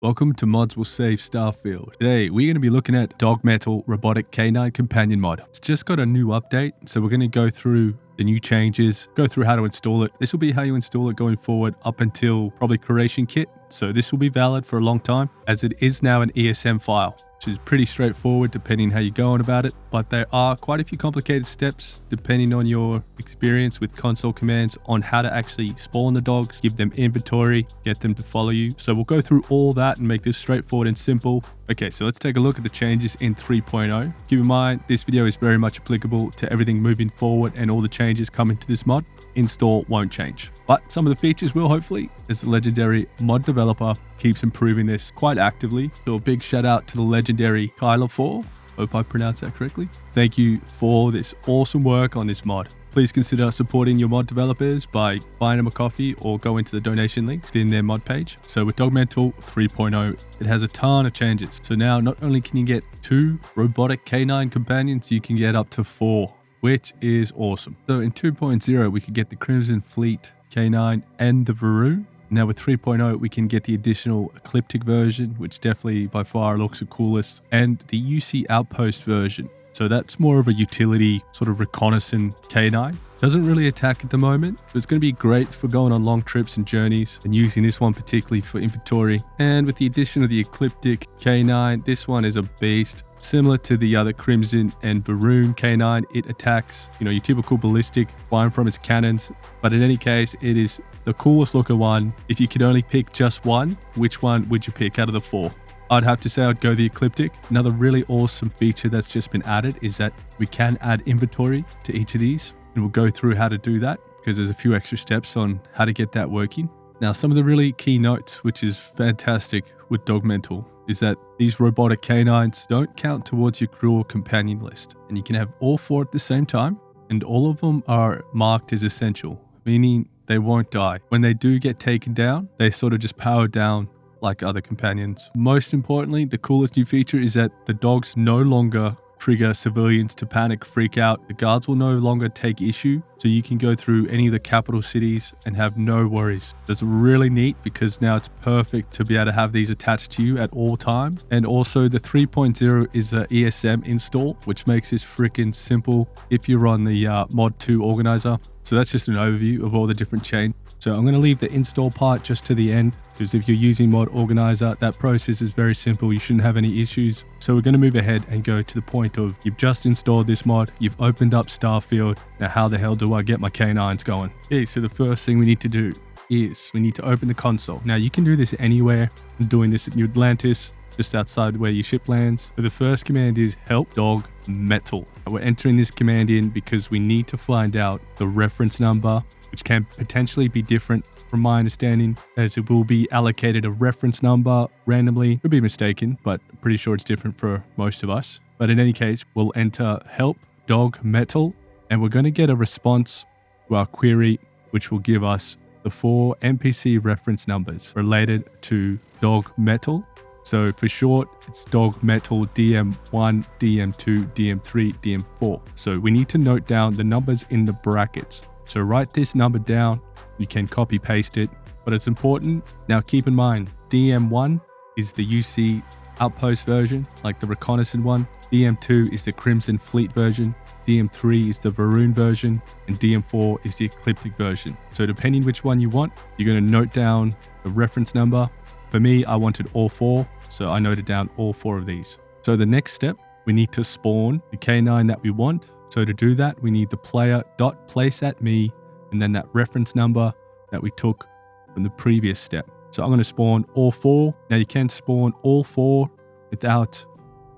Welcome to Mods Will Save Starfield. Today, we're going to be looking at Dogmetal Robotic Canine Companion mod. It's just got a new update, so we're going to go through the new changes, go through how to install it. This will be how you install it going forward up until probably creation kit. So this will be valid for a long time, as it is now an ESM file, which is pretty straightforward depending how you're going about it. But there are quite a few complicated steps depending on your experience with console commands on how to actually spawn the dogs, give them inventory, get them to follow you. So we'll go through all that and make this straightforward and simple. Okay, so let's take a look at the changes in 3.0. Keep in mind, this video is very much applicable to everything moving forward and all the changes coming to this mod. Install won't change, but some of the features will, hopefully, as the legendary mod developer keeps improving this quite actively. So a big shout out to the legendary Kylphor. Hope I pronounced that correctly. Thank you for this awesome work on this mod. Please consider supporting your mod developers by buying them a coffee or go into the donation links in their mod page. So with Dogmetal 3.0, it has a ton of changes. So now not only can you get 2 robotic canine companions, you can get up to 4, which is awesome. So in 2.0, we could get the Crimson Fleet canine and the Varun. Now with 3.0, we can get the additional Ecliptic version, which definitely by far looks the coolest, and the UC Outpost version. So that's more of a utility sort of reconnaissance canine. Doesn't really attack at the moment, but it's going to be great for going on long trips and journeys and using this one particularly for inventory. And with the addition of the Ecliptic canine, this one is a beast. Similar to the other Crimson and Varun canine, it attacks, your typical ballistic, flying from its cannons. But in any case, it is the coolest looking one. If you could only pick just one, which one would you pick out of the 4? I'd have to say I'd go the Ecliptic. Another really awesome feature that's just been added is that we can add inventory to each of these. And we'll go through how to do that because there's a few extra steps on how to get that working. Now, some of the really key notes, which is fantastic with Dogmetal, is that these robotic canines don't count towards your crew or companion list. And you can have all 4 at the same time, and all of them are marked as essential, meaning they won't die. When they do get taken down, they sort of just power down like other companions. Most importantly, the coolest new feature is that the dogs no longer trigger civilians to panic, freak out. The guards will no longer take issue, so you can go through any of the capital cities and have no worries. That's really neat because now it's perfect to be able to have these attached to you at all times. And also the 3.0 is the ESM install, which makes this freaking simple if you're on the Mod 2 organizer. So that's just an overview of all the different chains. So I'm going to leave the install part just to the end, because if you're using Mod Organizer, that process is very simple. You shouldn't have any issues. So we're going to move ahead and go to the point of you've just installed this mod, you've opened up Starfield. Now how the hell do I get my canines going? Okay, so the first thing we need to do is we need to open the console. Now you can do this anywhere. I'm doing this at New Atlantis, just outside where your ship lands. So the first command is help Dogmetal. We're entering this command in because we need to find out the reference number, which can potentially be different from my understanding, as it will be allocated a reference number randomly. Could be mistaken, but I'm pretty sure it's different for most of us. But in any case, we'll enter help Dogmetal, and we're going to get a response to our query, which will give us the 4 NPC reference numbers related to Dogmetal. So for short, it's Dogmetal DM1, DM2, DM3, DM4. So we need to note down the numbers in the brackets. So write this number down. You can copy paste it, but it's important. Now keep in mind, DM1 is the UC Outpost version, like the reconnaissance one. DM2 is the Crimson Fleet version. DM3 is the Varun version, and DM4 is the Ecliptic version. So depending which one you want, you're going to note down the reference number. For me, I wanted all 4, so I noted down all 4 of these. So the next step, we need to spawn the canine that we want. So to do that, we need the player.placeatme and then that reference number that we took from the previous step. So I'm going to spawn all 4. Now you can spawn all 4 without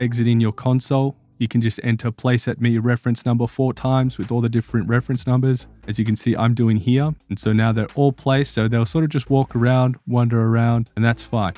exiting your console. You can just enter placeatme reference number 4 times with all the different reference numbers. As you can see, I'm doing here. And so now they're all placed. So they'll sort of just walk around, wander around, and that's fine.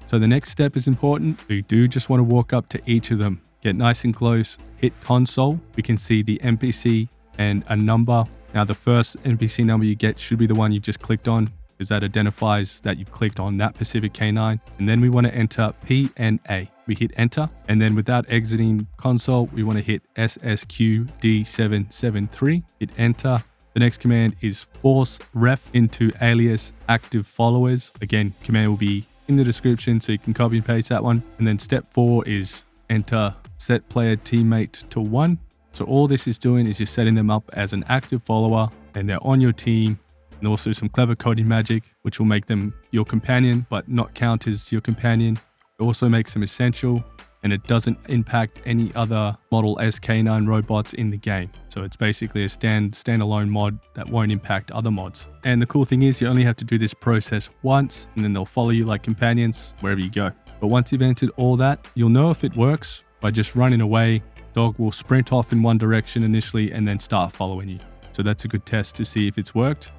So the next step is important. You do just want to walk up to each of them. Get nice and close, hit console. We can see the NPC and a number. Now the first NPC number you get should be the one you just clicked on, because that identifies that you've clicked on that specific canine. And then we want to enter PNA. We hit enter, and then without exiting console, we want to hit SSQD773, hit enter. The next command is forcerefintoalias ActiveFollowers. Again, command will be in the description so you can copy and paste that one. And then step 4 is enter set player teammate to 1. So all this is doing is just setting them up as an active follower and they're on your team. And also some clever coding magic, which will make them your companion, but not count as your companion. It also makes them essential, and it doesn't impact any other Model S K9 robots in the game. So it's basically a standalone mod that won't impact other mods. And the cool thing is you only have to do this process once, and then they'll follow you like companions wherever you go. But once you've entered all that, you'll know if it works by just running away. Dog will sprint off in one direction initially and then start following you. So that's a good test to see if it's worked.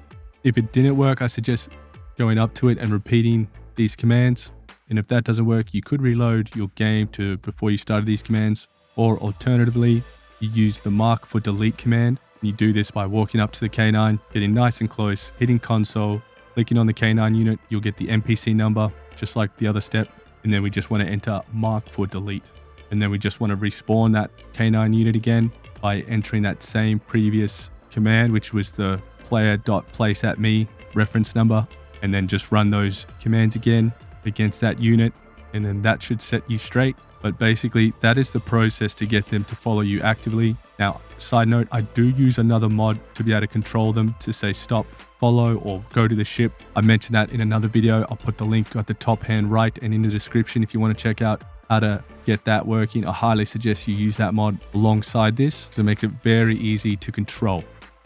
If it didn't work, I suggest going up to it and repeating these commands. And if that doesn't work, you could reload your game to before you started these commands. Or alternatively, you use the mark for delete command. You do this by walking up to the K9, getting nice and close, hitting console, clicking on the K9 unit. You'll get the NPC number, just like the other step. And then we just want to enter mark for delete. And then we just want to respawn that K9 unit again by entering that same previous command, which was the player.placeatme reference number, and then just run those commands again against that unit, and then that should set you straight. But basically that is the process to get them to follow you actively. Now, side note, I do use another mod to be able to control them to say stop, follow, or go to the ship. I mentioned that in another video. I'll put the link at the top hand right and in the description if you want to check out how to get that working. I highly suggest you use that mod alongside this because it makes it very easy to control.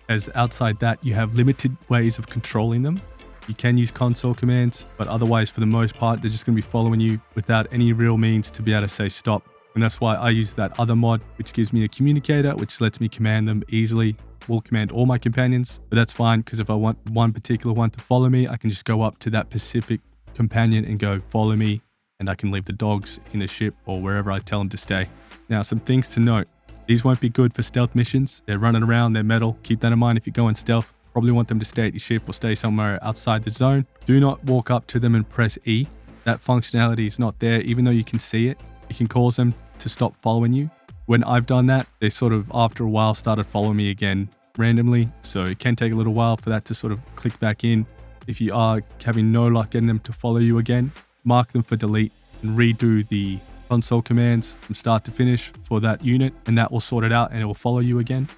As outside that, you have limited ways of controlling them. You can use console commands, but otherwise for the most part, they're just going to be following you without any real means to be able to say stop. And that's why I use that other mod, which gives me a communicator, which lets me command them easily. Will command all my companions, but that's fine because if I want one particular one to follow me, I can just go up to that specific companion and go follow me, and I can leave the dogs in the ship or wherever I tell them to stay. Now, some things to note. These won't be good for stealth missions. They're running around, they're metal. Keep that in mind if you go in stealth. Probably want them to stay at your ship or stay somewhere outside the zone. Do not walk up to them and press E. That functionality is not there, even though you can see it. It can cause them to stop following you. When I've done that, they sort of, after a while, started following me again randomly. So it can take a little while for that to sort of click back in. If you are having no luck getting them to follow you again, mark them for delete and redo the console commands from start to finish for that unit, and that will sort it out and it will follow you again.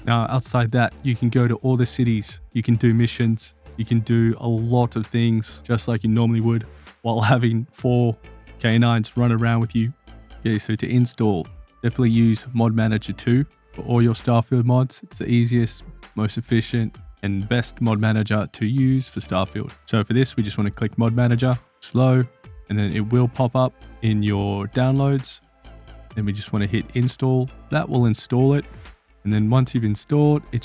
Now, outside that, you can go to all the cities, you can do missions, you can do a lot of things just like you normally would while having 4 K9s run around with you. Okay, so to install, definitely use Mod Manager 2 for all your Starfield mods. It's the easiest, most efficient, and best mod manager to use for Starfield. So for this, we just want to click Mod Manager, slow, and then it will pop up in your downloads. Then we just want to hit install. That will install it. And then once you've installed, that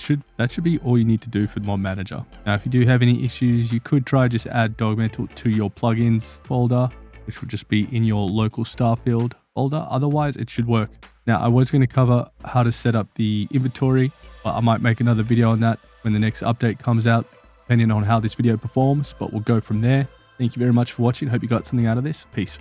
should be all you need to do for Mod Manager. Now, if you do have any issues, you could try just add Dogmetal to your plugins folder, which will just be in your local Starfield folder. Otherwise, it should work. Now, I was going to cover how to set up the inventory, but I might make another video on that when the next update comes out, depending on how this video performs, but we'll go from there. Thank you very much for watching. Hope you got something out of this. Peace.